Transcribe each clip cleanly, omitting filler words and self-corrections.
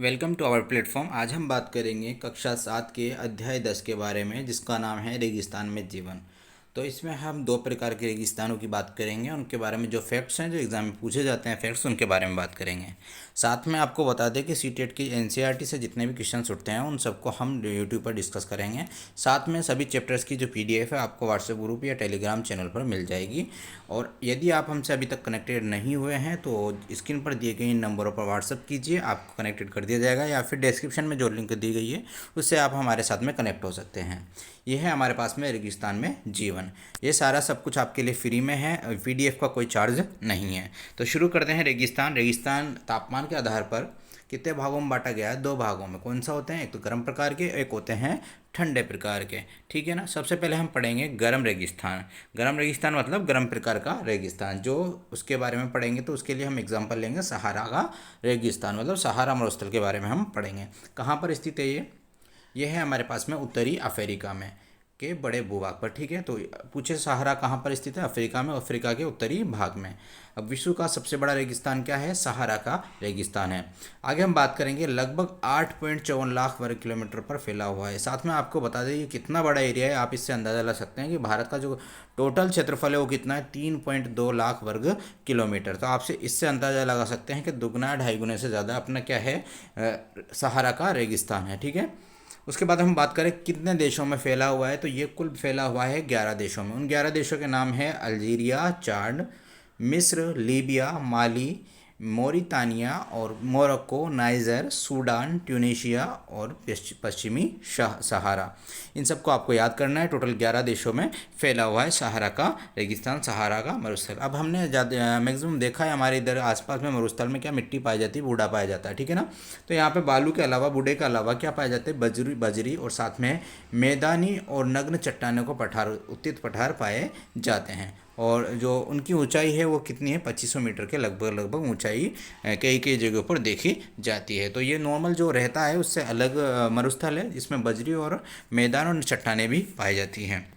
Welcome to our platform. आज हम बात करेंगे कक्षा 7 के अध्याय 10 के बारे में, जिसका नाम है रेगिस्तान में जीवन। तो इसमें हम दो प्रकार के रेगिस्तानों की बात करेंगे, उनके बारे में जो फैक्ट्स हैं, जो एग्ज़ाम में पूछे जाते हैं फैक्ट्स, उनके बारे में बात करेंगे। साथ में आपको बता दें कि सीटेट की एनसीईआरटी से जितने भी क्वेश्चन उठते हैं उन सबको हम यूट्यूब पर डिस्कस करेंगे। साथ में सभी चैप्टर्स की जो पीडीएफ है आपको व्हाट्सएप ग्रुप या टेलीग्राम चैनल पर मिल जाएगी। और यदि आप हमसे अभी तक कनेक्टेड नहीं हुए हैं तो स्क्रीन पर दिए गए इन नंबरों पर व्हाट्सएप कीजिए, आपको कनेक्टेड कर दिया जाएगा, या फिर डिस्क्रिप्शन में जो लिंक दी गई है उससे आप हमारे साथ में कनेक्ट हो सकते हैं। ये है हमारे पास में रेगिस्तान में जीवन। ये सारा सब कुछ आपके लिए फ्री में है, पीडीएफ का कोई चार्ज नहीं है। तो शुरू करते हैं। रेगिस्तान तापमान के आधार पर कितने भागों में बांटा गया है? दो भागों में। कौन सा होते हैं? एक तो गर्म प्रकार के, एक होते हैं ठंडे प्रकार के। ठीक है ना। सबसे पहले हम पढ़ेंगे गर्म रेगिस्तान। गर्म रेगिस्तान मतलब गर्म प्रकार का रेगिस्तान। जो उसके बारे में पढ़ेंगे तो उसके लिए हम एग्जांपल लेंगे सहारा का रेगिस्तान, मतलब सहारा मरुस्थल के बारे में हम पढ़ेंगे। कहाँ पर स्थित है ये है हमारे पास में उत्तरी अफ्रीका में के बड़े भूभाग पर। ठीक है। तो पूछे सहारा कहाँ पर स्थित है? अफ्रीका में, अफ्रीका के उत्तरी भाग में। अब विश्व का सबसे बड़ा रेगिस्तान क्या है? सहारा का रेगिस्तान है। आगे हम बात करेंगे। लगभग 8.54 लाख वर्ग किलोमीटर पर फैला हुआ है। साथ में आपको बता दें ये कितना बड़ा एरिया है। आप इससे अंदाज़ा लगा सकते हैं कि भारत का जो टोटल क्षेत्रफल है वो कितना है? 3.2 लाख वर्ग किलोमीटर। तो आपसे इससे अंदाज़ा लगा सकते हैं कि दुगना ढाई गुने से ज़्यादा अपना क्या है, सहारा का रेगिस्तान है। ठीक है। उसके बाद हम बात करें कितने देशों में फैला हुआ है, तो ये कुल फैला हुआ है 11 देशों में। उन 11 देशों के नाम है अल्जीरिया, चाड, मिस्र, लीबिया, माली, मोरितानिया और मोरक्को, नाइजर, सूडान, ट्यूनीशिया और पश्चिमी सहारा। इन सबको आपको याद करना है। टोटल 11 देशों में फैला हुआ है सहारा का रेगिस्तान, सहारा का मरुस्थल। अब हमने मैक्सिमम देखा है हमारे इधर आसपास में मरुस्थल में क्या मिट्टी पाई जाती है? बूढ़ा पाया जाता है। ठीक है ना। तो यहाँ पे बालू के अलावा, बूढ़े के अलावा क्या पाए जाते हैं? बजरी और साथ में मैदानी और नग्न चट्टानों को उत्थित पठार पाए जाते हैं। और जो उनकी ऊंचाई है वो कितनी है? 2500 मीटर के लगभग ऊंचाई कई कई जगहों पर देखी जाती है। तो ये नॉर्मल जो रहता है उससे अलग मरुस्थल है, जिसमें बजरी और मैदान और चट्टानें भी पाई जाती हैं।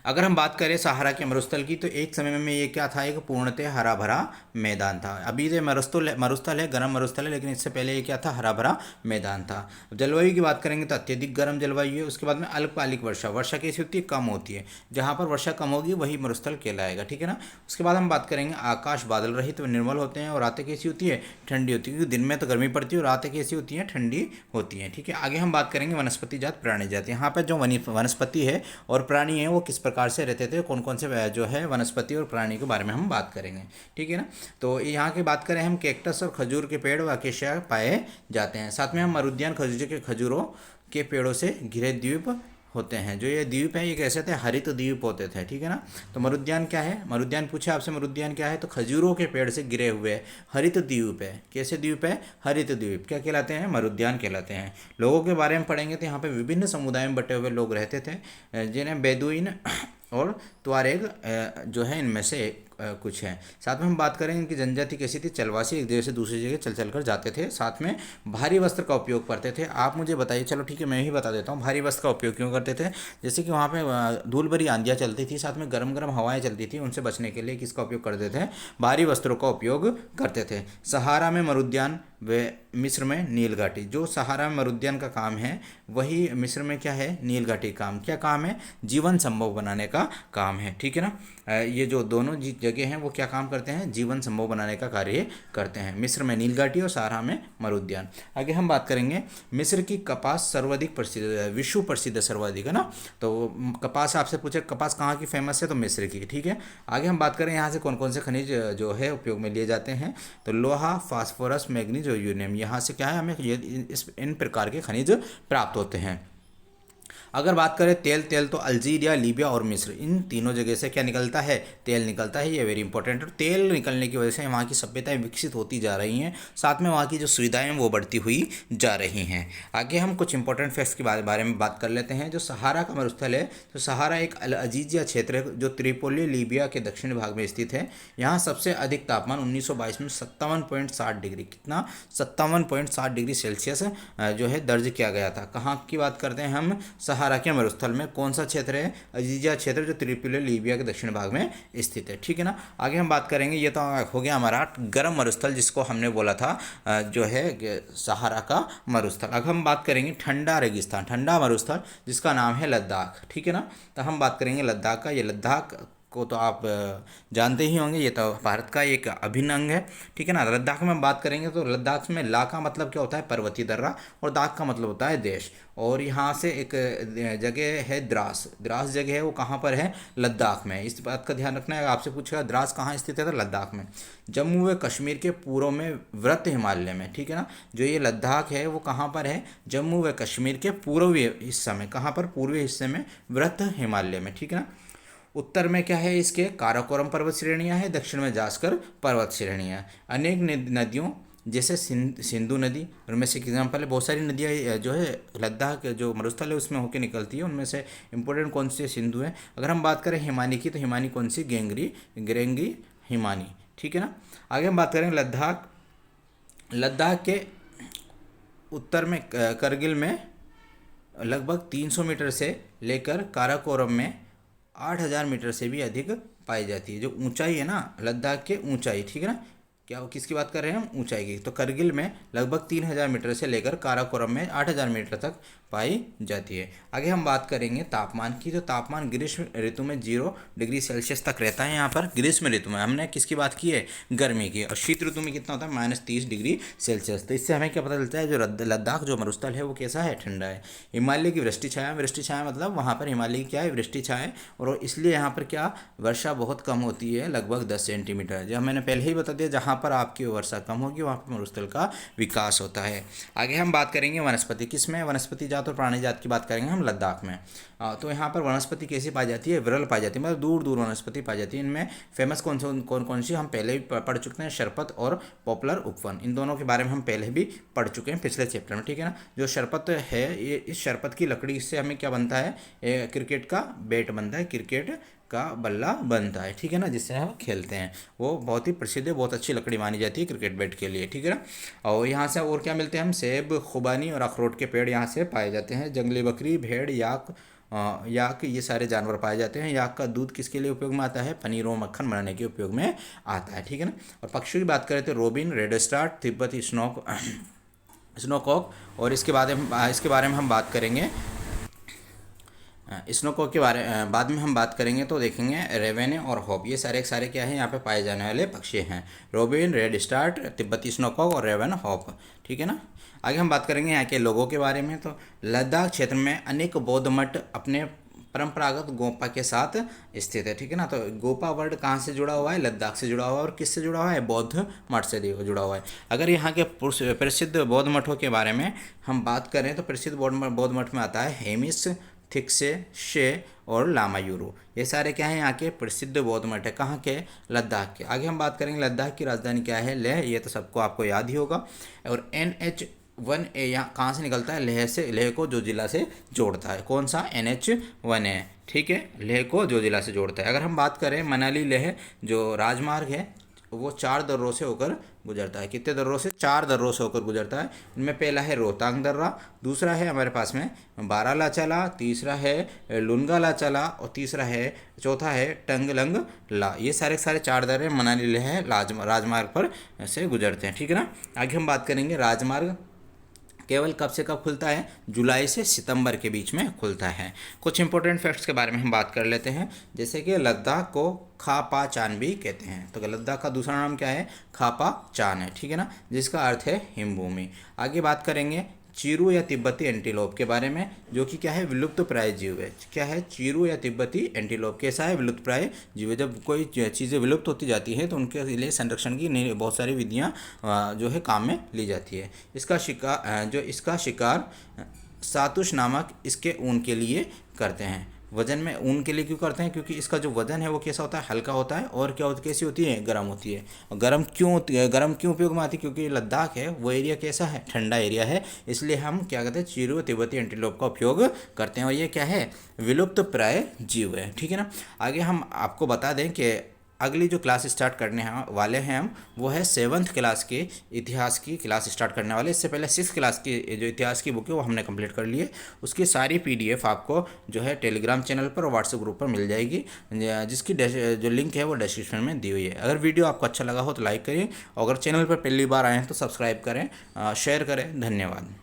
अगर हम बात करें सहारा के मरुस्थल की, तो एक समय में ये क्या था? एक पूर्णतः हरा भरा मैदान था। अभी ये मरुस्थल है, गर्म मरुस्थल है, लेकिन इससे पहले ये क्या था? हरा भरा मैदान था। जलवायु की बात करेंगे तो अत्यधिक गर्म जलवायु है। उसके बाद में अल्पकालिक वर्षा कैसी होती है? कम होती है। जहाँ पर वर्षा कम होगी वही मरुस्थल कहलाएगा। ठीक है ना। उसके बाद हम बात करेंगे आकाश बादल रहित व निर्मल होते हैं, और रातें कैसी होती है? ठंडी होती है, क्योंकि दिन में तो गर्मी पड़ती है और रातें कैसी होती हैं? ठंडी होती हैं। ठीक है। आगे हम बात करेंगे वनस्पति जात प्राणी जात। यहाँ पर जो वनस्पति है और प्राणी है वो किस प्रकार से रहते थे, कौन कौन से जो है वनस्पति और प्राणी के बारे में हम बात करेंगे। ठीक है ना। तो यहाँ की बात करें हम, कैक्टस और खजूर के पेड़ व अकेशिया पाए जाते हैं। साथ में हम मरुद्यान खजूरों के पेड़ों से घिरे द्वीप होते हैं। जो ये द्वीप है ये कैसे थे? हरित द्वीप होते थे। ठीक है ना। तो मरुद्यान क्या है? मरुद्यान पूछे आपसे, मरुद्यान क्या है? तो खजूरों के पेड़ से गिरे हुए हरित द्वीप है। कैसे द्वीप है? हरित द्वीप। क्या कहलाते हैं? मरुद्यान कहलाते हैं। लोगों के बारे में पढ़ेंगे तो यहाँ पे विभिन्न समुदायों में बटे हुए लोग रहते थे, जिन्हें बेदुइन और तुआरेग जो है इनमें से कुछ हैं। साथ में हम बात करें इनकी जनजाति कैसी थी? चलवासी, एक जगह से दूसरी जगह चल चल कर जाते थे। साथ में भारी वस्त्र का उपयोग करते थे। आप मुझे बताइए, चलो ठीक है मैं ही बता देता हूँ भारी वस्त्र का उपयोग क्यों करते थे। जैसे कि वहाँ पे धूल भरी आंधियाँ चलती थी, साथ में गर्म गर्म हवाएं चलती थी, उनसे बचने के लिए किसका उपयोग करते थे? भारी वस्त्रों का उपयोग करते थे। सहारा में मरुद्यान व मिस्र में नील घाटी। जो सहारा में मरुद्यान का काम है वही मिस्र में क्या है? नील घाटी काम। क्या काम है? जीवन संभव बनाने का काम है। ठीक है ना। ये जो दोनों जगह हैं वो क्या काम करते हैं? जीवन संभव बनाने का कार्य करते हैं। मिस्र में नील घाटी और सहारा में मरुद्यान। आगे हम बात करेंगे मिस्र की कपास सर्वाधिक प्रसिद्ध है, विश्व प्रसिद्ध सर्वाधिक, है ना। तो कपास आपसे पूछे कपास कहाँ की फेमस है? तो मिस्र की। ठीक है। आगे हम बात करें यहाँ से कौन कौन से खनिज जो है उपयोग में लिए जाते हैं, तो लोहा, फास्फोरस, मैग्नीज और यूरेनियम। यहाँ से क्या है? हमें इन प्रकार के खनिज प्राप्त होते हैं। अगर बात करें तेल तो अल्जीरिया, लीबिया और मिस्र, इन तीनों जगह से क्या निकलता है? तेल निकलता है। ये वेरी इंपॉर्टेंट है। तेल निकलने की वजह से वहाँ की सभ्यताएं विकसित होती जा रही हैं, साथ में वहाँ की जो सुविधाएं हैं वो बढ़ती हुई जा रही हैं। आगे हम कुछ इंपॉर्टेंट फैक्ट्स के बारे में बात कर लेते हैं। जो सहारा का मरुस्थल है, तो सहारा एक अल अजीजिया क्षेत्र है जो त्रिपोली लीबिया के दक्षिणी भाग में स्थित है। यहाँ सबसे अधिक तापमान 1922 में 57.60 डिग्री, कितना? 57.60 डिग्री सेल्सियस जो है दर्ज किया गया था। कहाँ की बात करते हैं हम? सहारा के मरुस्थल में कौन सा क्षेत्र है? अजीजा क्षेत्र, जो त्रिपोली लीबिया के दक्षिण भाग में स्थित है। ठीक है ना। आगे हम बात करेंगे, ये तो हो गया हमारा गर्म मरुस्थल, जिसको हमने बोला था जो है सहारा का मरुस्थल। अब हम बात करेंगे ठंडा रेगिस्तान, ठंडा मरुस्थल, जिसका नाम है लद्दाख। ठीक है ना। तो हम बात करेंगे लद्दाख का। ये लद्दाख को तो आप जानते ही होंगे, ये तो भारत का एक अभिन्न अंग है। ठीक है ना। लद्दाख में हम बात करेंगे तो लद्दाख में ला का मतलब क्या होता है? पर्वतीय दर्रा, और दाख का मतलब होता है देश। और यहाँ से एक जगह है द्रास, द्रास जगह है, वो कहाँ पर है? लद्दाख में। इस बात का ध्यान रखना है, अगर आपसे पूछेगा द्रास कहाँ स्थित है तो लद्दाख में। जम्मू व कश्मीर के पूर्व में वृत्त हिमालय में। ठीक है ना। जो ये लद्दाख है वो कहाँ पर है? जम्मू व कश्मीर के पूर्वी हिस्सा में। कहाँ पर? पूर्वी हिस्से में, वृत्त हिमालय में। ठीक है ना। उत्तर में क्या है इसके? काराकोरम पर्वत श्रेणियाँ हैं, दक्षिण में जास्कर पर्वत श्रेणियाँ। अनेक नदियों जैसे सिंधु नदी, उनमें से एक एग्जाम्पल है। बहुत सारी नदियाँ जो है लद्दाख जो मरुस्थल है उसमें होकर निकलती है, उनमें से इंपॉर्टेंट कौन सी? सिंधु है। अगर हम बात करें हिमानी की, तो हिमानी कौन सी? गेंगरी हिमानी। ठीक है ना। आगे हम बात करें लद्दाख। लद्दाख के उत्तर में करगिल में लगभग 300 मीटर से लेकर काराकोरम में 8000 मीटर से भी अधिक पाई जाती है। जो ऊंचाई है ना लद्दाख के, ऊंचाई, ठीक है ना, क्या किसकी बात कर रहे हैं हम? ऊंचाई की। तो करगिल में लगभग 3000 मीटर से लेकर काराकोरम में 8000 मीटर तक पाई जाती है। आगे हम बात करेंगे तापमान की। तो तापमान ग्रीष्म ऋतु में 0 डिग्री सेल्सियस तक रहता है यहाँ पर। ग्रीष्म ऋतु में हमने किसकी बात की है? गर्मी की। और शीत ऋतु में कितना होता है? -30 डिग्री सेल्सियस। तो इससे हमें क्या पता चलता है? जो लद्दाख जो मरुस्थल है वो कैसा है? ठंडा है। हिमालय की वृष्टि छाया, वृष्टि छाया मतलब वहाँ पर हिमालय की क्या है? वृष्टि छाया है, और इसलिए यहाँ पर क्या? वर्षा बहुत कम होती है, लगभग 10 सेंटीमीटर। जो मैंने पहले ही बता दिया, जहाँ पर आपकी वर्षा कम होगी वहाँ पर मरुस्थल का विकास होता है। आगे हम बात करेंगे वनस्पति। किसमें? वनस्पति जात और प्राणी जात की बात करेंगे हम लद्दाख में। तो यहाँ पर वनस्पति कैसी पाई जाती है? विरल पाई जाती है, मतलब दूर दूर वनस्पति पाई जाती है। इनमें फेमस कौन सी हम पहले भी पढ़ चुके हैं? शरपत और पॉपुलर उपवन। इन दोनों के बारे में हम पहले भी पढ़ चुके हैं पिछले चैप्टर में। ठीक है ना। जो शरपत है, ये इस शरपत की लकड़ी से हमें क्या बनता है? क्रिकेट का बैट बनता है, क्रिकेट का बल्ला बनता है। ठीक है ना, जिससे हम खेलते हैं। वो बहुत ही प्रसिद्ध है, बहुत अच्छी लकड़ी मानी जाती है क्रिकेट बैट के लिए। ठीक है ना। और यहाँ से और क्या मिलते हैं हम? सेब, खुबानी और अखरोट के पेड़ यहाँ से पाए जाते हैं। जंगली बकरी, भेड़, याक ये सारे जानवर पाए जाते हैं। याक का दूध किसके लिए उपयोग में आता है? पनीर और मक्खन बनाने के उपयोग में आता है। ठीक है ना। और पक्षियों की बात करें तो रोबिन, रेड स्टार्ट, तिब्बती स्नोकॉक, और इसके बारे में हम बात करेंगे। स्नोकॉक के बाद में हम बात करेंगे तो देखेंगे रेवेने और हॉप, ये सारे क्या हैं? यहाँ पे पाए जाने वाले पक्षी हैं। रोबिन, रेड स्टार्ट, तिब्बती स्नोकॉक और रेवन हॉप। ठीक है ना। आगे हम बात करेंगे यहाँ के लोगों के बारे में। तो लद्दाख क्षेत्र में अनेक बौद्ध मठ अपने परंपरागत गोपा के साथ स्थित है। ठीक है ना। तो गोपा वर्ड कहाँ से जुड़ा हुआ है? लद्दाख से जुड़ा हुआ है। और किससे जुड़ा हुआ है? बौद्ध मठ से जुड़ा हुआ है। अगर यहाँ के प्रसिद्ध बौद्ध मठों के बारे में हम बात करें तो प्रसिद्ध बौद्ध मठ में आता है हेमिस, थिक्से, शे और लामायूरू। ये सारे क्या हैं? यहाँ के प्रसिद्ध बौद्ध मठ है। कहाँ के? लद्दाख के। आगे हम बात करेंगे लद्दाख की राजधानी क्या है? लेह। ये तो सबको आपको याद ही होगा। और NH-1A यहाँ कहाँ से निकलता है? लेह से। लेह को जोजिला से जोड़ता है। कौन सा? NH-1A। ठीक है, लेह को जोजिला से जोड़ता है। अगर हम बात करें मनाली लेह जो राजमार्ग है, वो 4 दर्रों से होकर गुजरता है। कितने दर्रों से? 4 दर्रों से होकर गुजरता है। इनमें पहला है रोहतांग दर्रा, दूसरा है हमारे पास में बारालाचाला, तीसरा है लुनगालाचाला, और चौथा है टंगलंग ला। ये सारे 4 दर्रे मनाली लेह राजमार्ग पर से गुजरते हैं। ठीक है ना। आगे हम बात करेंगे राजमार्ग केवल कब से कब खुलता है? जुलाई से सितंबर के बीच में खुलता है। कुछ इंपॉर्टेंट फैक्ट्स के बारे में हम बात कर लेते हैं, जैसे कि लद्दाख को खापा चान भी कहते हैं। तो लद्दाख का दूसरा नाम क्या है? खापा चान है। ठीक है ना, जिसका अर्थ है हिमभूमि। आगे बात करेंगे चीरू या तिब्बती एंटीलोप के बारे में, जो कि क्या है? विलुप्त प्राय जीव है। क्या है? चीरू या तिब्बती एंटीलोप कैसा है? विलुप्त प्राय जीव है। जब कोई चीज़ें विलुप्त होती जाती है तो उनके लिए संरक्षण की बहुत सारी विधियाँ जो है काम में ली जाती है। इसका शिकार सातुश नामक इसके ऊन के लिए करते हैं। वजन में ऊन के लिए क्यों करते हैं? क्योंकि इसका जो वजन है वो कैसा होता है? हल्का होता है। और कैसी होती है? गर्म होती है। और गर्म क्यों उपयोग में आती है? क्योंकि लद्दाख है वो एरिया कैसा है? ठंडा एरिया है। इसलिए हम क्या कहते हैं? चीरू तिब्बती एंटीलोप का उपयोग करते हैं। और ये क्या है? विलुप्त प्राय जीव है। ठीक है ना। आगे हम आपको बता दें कि अगली जो क्लास स्टार्ट करने वाले हैं हम, वो है 7th क्लास के इतिहास की क्लास स्टार्ट करने वाले। इससे पहले 6th क्लास की जो इतिहास की बुक है वो हमने कंप्लीट कर ली है। उसकी सारी PDF आपको जो है टेलीग्राम चैनल पर और व्हाट्सएप ग्रुप पर मिल जाएगी, जिसकी जो लिंक है वो डिस्क्रिप्शन में दी हुई है। अगर वीडियो आपको अच्छा लगा हो तो लाइक करिए, और अगर चैनल पर पहली बार आए हैं तो सब्सक्राइब करें, शेयर करें। धन्यवाद।